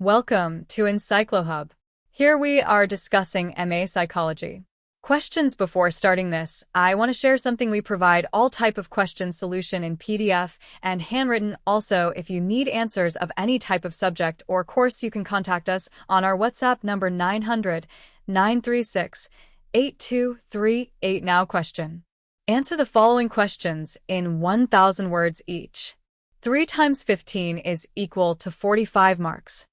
Welcome to EncycloHub. Here we are discussing MA Psychology. Questions. Before starting this, I want to share something. We provide all type of question solution in PDF and handwritten. Also, if you need answers of any type of subject or course, you can contact us on our WhatsApp number 900-936-8238. Now question. Answer the following questions in 1,000 words each. 3 times 15 is equal to 45 marks.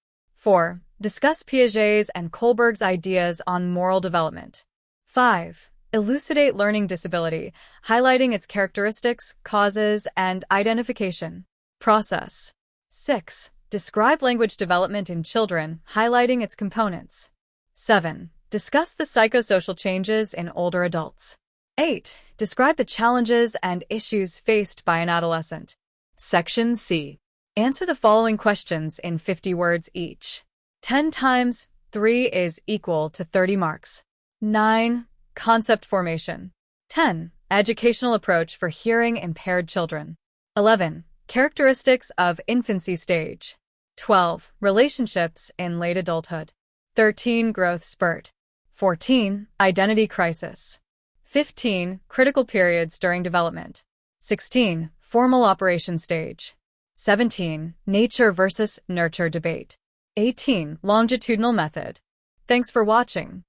4. Discuss Piaget's and Kohlberg's ideas on moral development. 5. Elucidate learning disability, highlighting its characteristics, causes, and identification process. 6. Describe language development in children, highlighting its components. 7. Discuss the psychosocial changes in older adults. 8. Describe the challenges and issues faced by an adolescent. Section C. Answer the following questions in 50 words each. 10 times 3 is equal to 30 marks. 9. Concept formation. 10. Educational approach for hearing-impaired children. 11. Characteristics of infancy stage. 12. Relationships in late adulthood. 13. Growth spurt. 14. Identity crisis. 15. Critical periods during development. 16. Formal operation stage. 17. Nature versus nurture debate. 18. Longitudinal method. Thanks for watching.